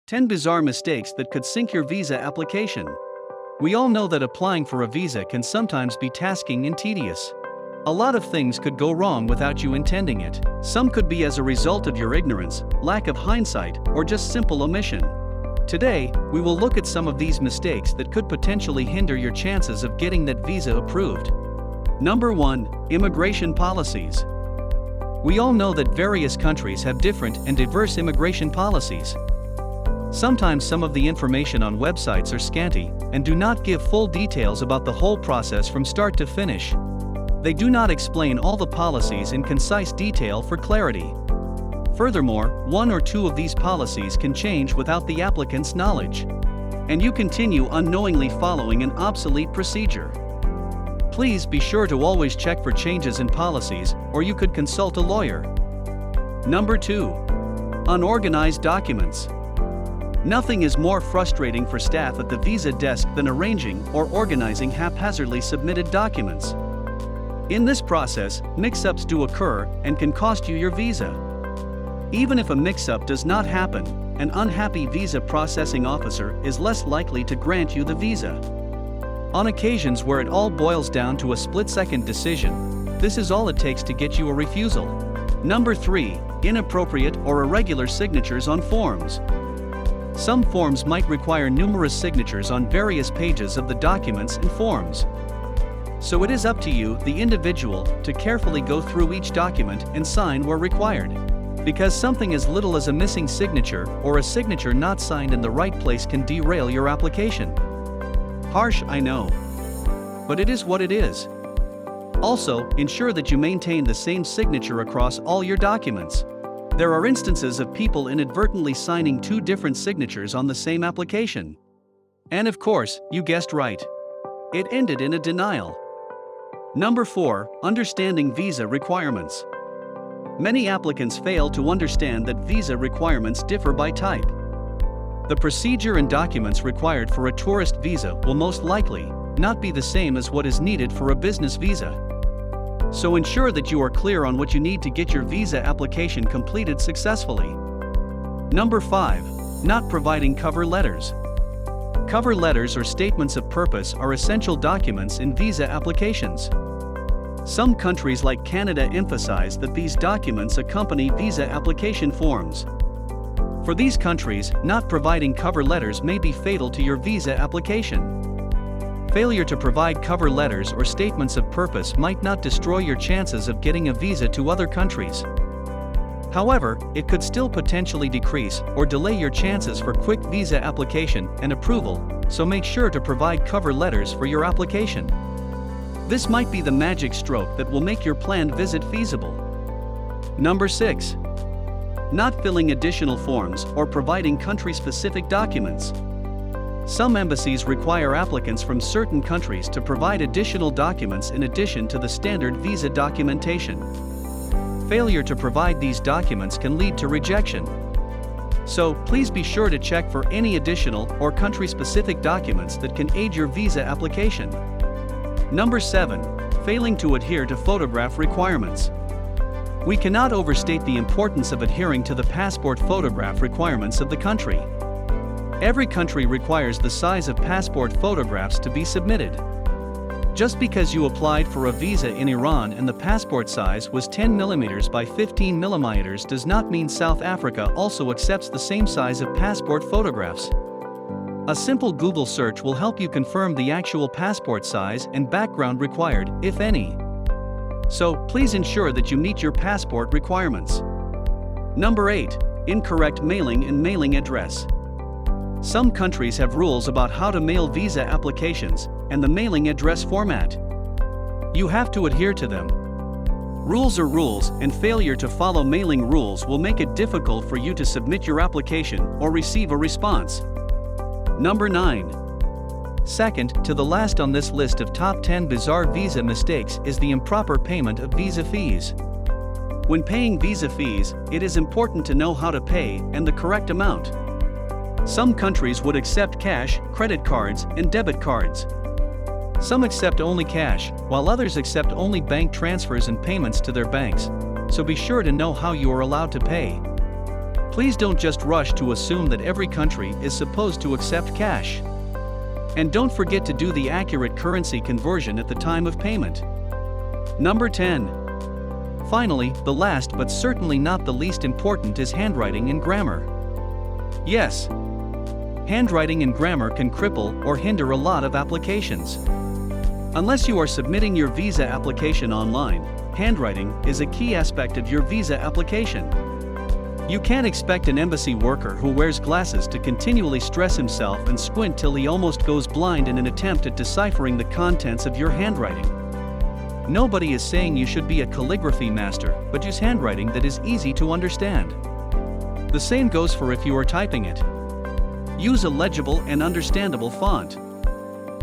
10 bizarre mistakes that could sink your visa application. We all know that applying for a visa can sometimes be tasking and tedious. A lot of things could go wrong without you intending it. Some could be as a result of your ignorance, lack of hindsight, or just simple omission. Today, we will look at some of these mistakes that could potentially hinder your chances of getting that visa approved. Number 1. Immigration policies. We all know that various countries have different and diverse immigration policies. Sometimes some of the information on websites are scanty and do not give full details about the whole process from start to finish. They do not explain all the policies in concise detail for clarity. Furthermore, one or two of these policies can change without the applicant's knowledge, and you continue unknowingly following an obsolete procedure. Please be sure to always check for changes in policies, or you could consult a lawyer. Number 2. Unorganized documents. Nothing is more frustrating for staff at the visa desk than arranging or organizing haphazardly submitted documents. In this process, mix-ups do occur and can cost you your visa. Even if a mix-up does not happen, an unhappy visa processing officer is less likely to grant you the visa. On occasions where it all boils down to a split-second decision, this is all it takes to get you a refusal. Number 3. Inappropriate or irregular signatures on forms. Some forms might require numerous signatures on various pages of the documents and forms. So it is up to you, the individual, to carefully go through each document and sign where required. Because something as little as a missing signature or a signature not signed in the right place can derail your application. Harsh, I know. But it is what it is. Also, ensure that you maintain the same signature across all your documents. There are instances of people inadvertently signing two different signatures on the same application. And of course, you guessed right. It ended in a denial. Number 4. Understanding visa requirements. Many applicants fail to understand that visa requirements differ by type. The procedure and documents required for a tourist visa will most likely not be the same as what is needed for a business visa. So ensure that you are clear on what you need to get your visa application completed successfully. Number 5. Not providing cover letters. Cover letters or statements of purpose are essential documents in visa applications. Some countries like Canada emphasize that these documents accompany visa application forms. For these countries, not providing cover letters may be fatal to your visa application. Failure to provide cover letters or statements of purpose might not destroy your chances of getting a visa to other countries. However, it could still potentially decrease or delay your chances for quick visa application and approval, so make sure to provide cover letters for your application. This might be the magic stroke that will make your planned visit feasible. Number 6. Not filling additional forms or providing country-specific documents. Some embassies require applicants from certain countries to provide additional documents in addition to the standard visa documentation. Failure to provide these documents can lead to rejection. So, please be sure to check for any additional or country-specific documents that can aid your visa application. Number 7. Failing to adhere to photograph requirements. We cannot overstate the importance of adhering to the passport photograph requirements of the country. Every country requires the size of passport photographs to be submitted. Just because you applied for a visa in Iran and the passport size was 10 mm by 15 mm does not mean South Africa also accepts the same size of passport photographs. A simple Google search will help you confirm the actual passport size and background required, if any. So, please ensure that you meet your passport requirements. Number 8. Incorrect mailing and mailing address. Some countries have rules about how to mail visa applications and the mailing address format. You have to adhere to them. Rules are rules, and failure to follow mailing rules will make it difficult for you to submit your application or receive a response. Number 9. Second to the last on this list of top 10 bizarre visa mistakes is the improper payment of visa fees. When paying visa fees, it is important to know how to pay and the correct amount. Some countries would accept cash, credit cards, and debit cards. Some accept only cash, while others accept only bank transfers and payments to their banks, so be sure to know how you are allowed to pay. Please don't just rush to assume that every country is supposed to accept cash. And don't forget to do the accurate currency conversion at the time of payment. Number 10. Finally, the last but certainly not the least important is handwriting and grammar. Yes, handwriting and grammar can cripple or hinder a lot of applications. Unless you are submitting your visa application online, handwriting is a key aspect of your visa application. You can't expect an embassy worker who wears glasses to continually stress himself and squint till he almost goes blind in an attempt at deciphering the contents of your handwriting. Nobody is saying you should be a calligraphy master, but use handwriting that is easy to understand. The same goes for if you are typing it. Use a legible and understandable font.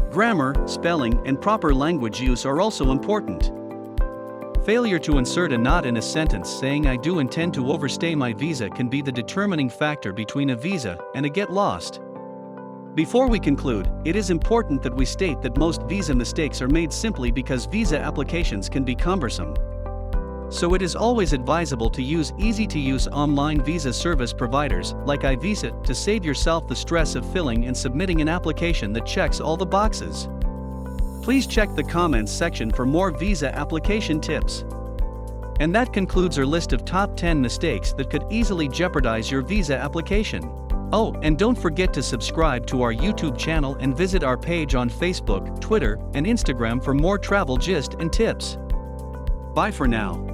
Grammar, spelling, and proper language use are also important. Failure to insert a not in a sentence saying "I do intend to overstay my visa" can be the determining factor between a visa and a get lost. Before we conclude, it is important that we state that most visa mistakes are made simply because visa applications can be cumbersome. So it is always advisable to use easy-to-use online visa service providers like iVisa to save yourself the stress of filling and submitting an application that checks all the boxes. Please check the comments section for more visa application tips. And that concludes our list of top 10 mistakes that could easily jeopardize your visa application. Oh, and don't forget to subscribe to our YouTube channel and visit our page on Facebook, Twitter, and Instagram for more travel gist and tips. Bye for now.